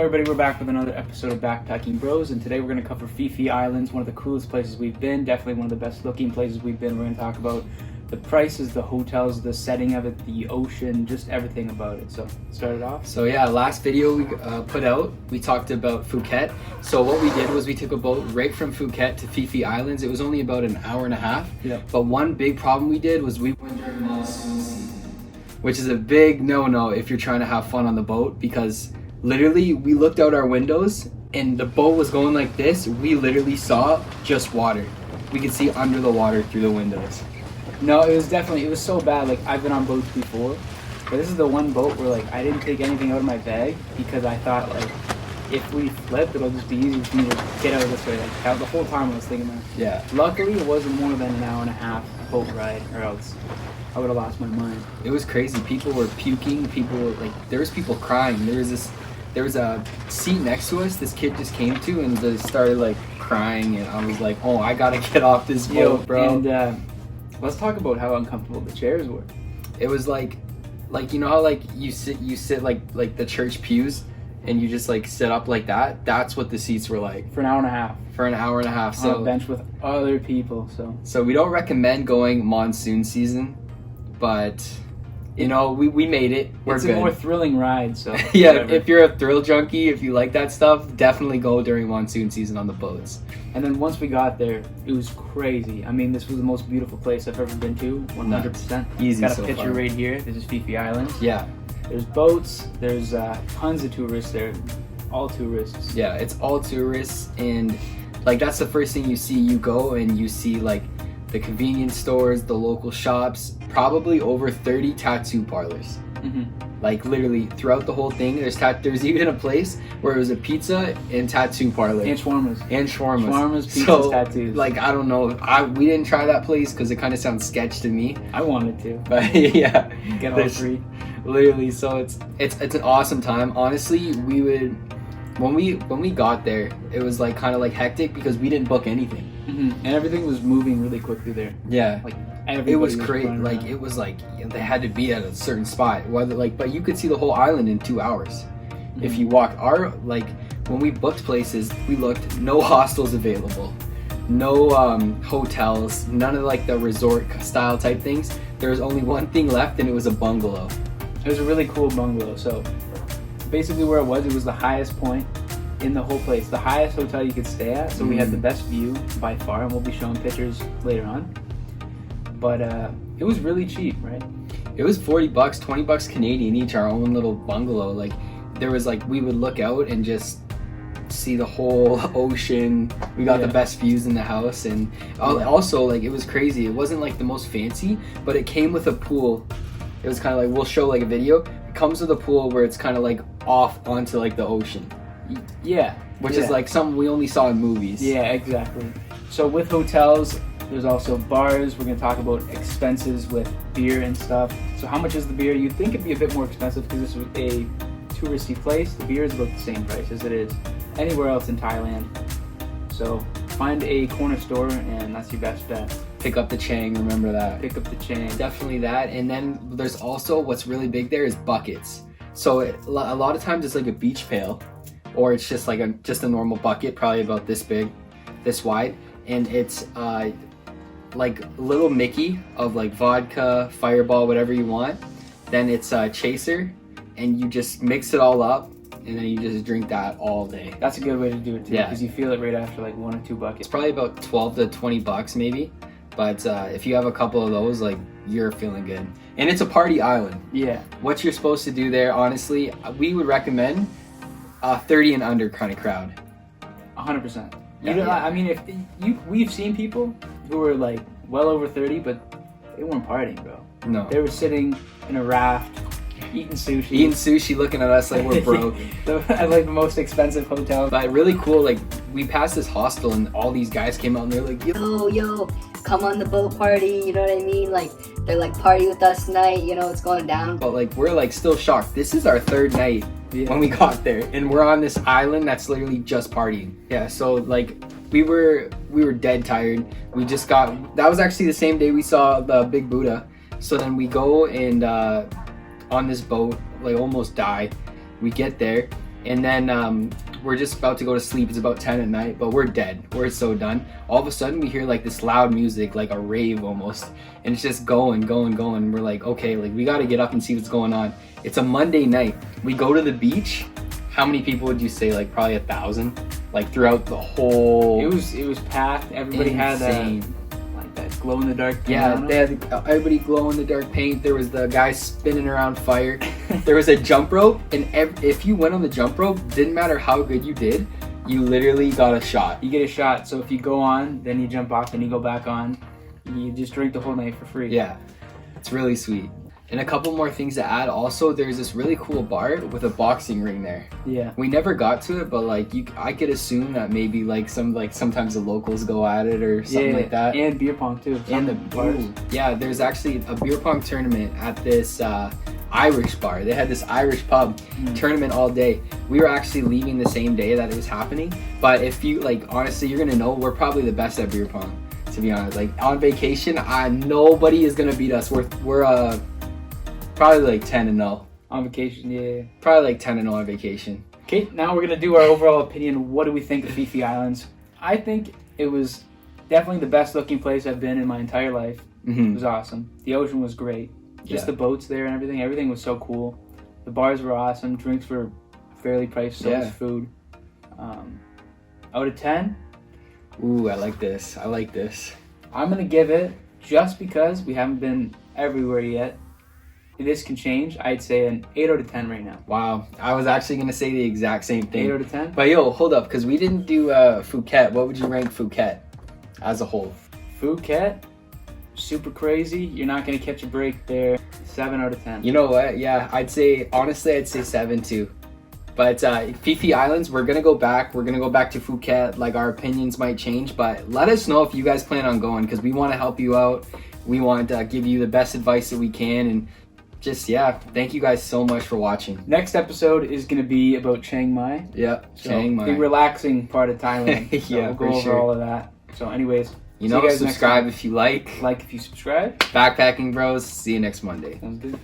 Everybody, we're back with another episode of Backpacking Bros, and today we're going to cover Phi Phi Islands, one of the coolest places we've been, definitely one of the best looking places we've been. We're going to talk about the prices, the hotels, the setting of it, the ocean, just everything about it. So, start it off. So yeah, last video we put out, we talked about Phuket. So what we did was we took a boat right from Phuket to Phi Phi Islands. It was only about an hour and a half. Yeah. But one big problem we did was we went during monsoon season, which is a big no-no if you're trying to have fun on the boat, because literally we looked out our windows and the boat was going like this. We literally saw just water. We could see under the water through the windows. No, it was so bad. Like, I've been on boats before, but this is the one boat where, like, I didn't take anything out of my bag because I thought, like, if we flip, it'll just be easy for me to get out of this way. Like, the whole time I was thinking that. Yeah. Luckily, it wasn't more than an hour and a half boat ride, or else I would have lost my mind. It was crazy. People were puking. There was people crying. There was a seat next to us. This kid just came to and just started like crying, and I was like, "Oh, I gotta get off this boat, bro." And let's talk about how uncomfortable the chairs were. It was like you know how like you sit like the church pews, and you just like sit up like that. That's what the seats were like For an hour and a half. for an hour and a half. On a bench with other people. So we don't recommend going monsoon season, but you know, we made it. We're it's good. a more thrilling ride, so Yeah, whatever. if you're a thrill junkie, if you like that stuff, definitely go during monsoon season on the boats. And then once we got there, it was crazy. I mean, this was the most beautiful place I've ever been to, 100%. Easy Got a so picture far. right here. This is Phi Phi Islands. Yeah, There's boats. There's tons of tourists there. All tourists. yeah, it's all tourists, and like that's the first thing you see. You go and you see like the convenience stores, the local shops, probably over 30 tattoo parlors. Mm-hmm. Like literally throughout the whole thing, there's even a place where it was a pizza and tattoo parlor. And shawarmas. And shawarmas. Shawarmas, pizzas, So, tattoos. like, I don't know. We didn't try that place because it kind of sounds sketch to me. I wanted to. But yeah, Get all there's- free. literally. So it's an awesome time. Honestly, we would when we got there, it was like kind of like hectic because we didn't book anything. Mm-hmm. And everything was moving really quickly there. Yeah. Like, It was crazy. great. Like it was like they had to be at a certain spot. But you could see the whole island in 2 hours if you walked. When we booked places, we looked no hostels available, no hotels, none of like the resort style type things. There was only one thing left, and it was a bungalow. It was a really cool bungalow. So basically where it was the highest point in the whole place, the highest hotel you could stay at. So we had the best view by far, and we'll be showing pictures later on. But it was really cheap, right? It was $40, $20 Canadian each, our own little bungalow. Like there was like, we would look out and just see the whole ocean. We got the best views in the house, and also like it was crazy. It wasn't like the most fancy, but it came with a pool. It was kind of like, we'll show like a video. It comes with a pool where it's kind of like off onto like the ocean. Yeah. Which is like something we only saw in movies. Yeah, exactly. So with hotels, there's also bars. We're going to talk about expenses with beer and stuff. So how much is the beer? You'd think it'd be a bit more expensive because this was a touristy place. The beer is about the same price as it is anywhere else in Thailand. So find a corner store, and that's your best bet. Pick up the Chang, remember that. Pick up the chain. Definitely that. And then there's also, what's really big there is buckets. So a lot of times it's like a beach pail, or it's just like a normal bucket, probably about this big, this wide. And it's like little Mickey of like vodka, Fireball, whatever you want. Then it's a chaser, and you just mix it all up, and then you just drink that all day. That's a good way to do it too, Yeah. because you feel it right after like 1 or 2 buckets. It's probably about 12 to 20 bucks maybe. But if you have a couple of those, like, you're feeling good. And it's a party island. Yeah. What you're supposed to do there, honestly, we would recommend 30 and under kind of crowd. 100%. Yeah. I mean, we've seen people who were like well over 30, but they weren't partying, bro. No. They were sitting in a raft, eating sushi. Eating sushi, looking at us like we're broke. At like the most expensive hotel. But really cool, like, we passed this hostel and all these guys came out and they're like, Yo, come on the boat party, you know what I mean? Like, they're like, party with us tonight, you know, it's going down. but like, we're like still shocked. This is our 3rd night when we got there, and we're on this island that's literally just partying. Yeah, so like, we were dead tired. We just got, that was actually the same day we saw the Big Buddha. So then we go and on this boat, like almost die. We get there, And then we're just about to go to sleep. It's about 10 at night, but we're dead. We're so done. All of a sudden we hear like this loud music, like a rave almost. And it's just going. We're like, okay, like we got to get up and see what's going on. It's a Monday night. We go to the beach. How many people would you say? Like probably 1,000, like throughout the whole. It was packed. Everybody Insane. had like that glow in the dark. Yeah, they had everybody glow in the dark paint. There was the guy spinning around fire. There was a jump rope, and if you went on the jump rope, didn't matter how good you did, you literally got a shot. You get a shot. So if you go on, then you jump off, then you go back on. You just drink the whole night for free. Yeah, it's really sweet. And a couple more things to add. Also, there's this really cool bar with a boxing ring there. Yeah. We never got to it, but like I could assume that maybe sometimes the locals go at it or something like that. And beer pong too. And the bars. Yeah, there's actually a beer pong tournament at this Irish bar. They had this Irish pub tournament all day. We were actually leaving the same day that it was happening. But if you honestly, you're gonna know we're probably the best at beer pong. To be honest, like on vacation, nobody is gonna beat us. We're probably like 10-0 on vacation. Yeah. Probably like 10-0 on vacation. Okay, now we're gonna do our overall opinion. What do we think of Phi Phi Islands? I think it was definitely the best looking place I've been in my entire life. It was awesome. The ocean was great. Just the boats there and everything. Everything was so cool. The bars were awesome. Drinks were fairly priced. So was food. Out of 10. Ooh, I like this. I'm gonna give it, just because we haven't been everywhere yet. This can change. I'd say an 8 out of 10 right now. Wow, I was actually gonna say the exact same thing. 8 out of 10. But yo, hold up, because we didn't do Phuket. What would you rank Phuket as a whole? Phuket, super crazy. You're not gonna catch a break there. 7 out of 10. You know what? Yeah, honestly, I'd say 7 too. But Phi Phi Islands, we're gonna go back. We're gonna go back to Phuket. Like, our opinions might change, but let us know if you guys plan on going, because we want to help you out. We want to give you the best advice that we can, and just thank you guys so much for watching. Next episode is gonna be about Chiang Mai. Yeah, Chiang Mai, the relaxing part of Thailand. So we'll go over all of that. So, anyways, you know, subscribe if you like. Like if you subscribe. Backpacking Bros. See you next Monday. Sounds good.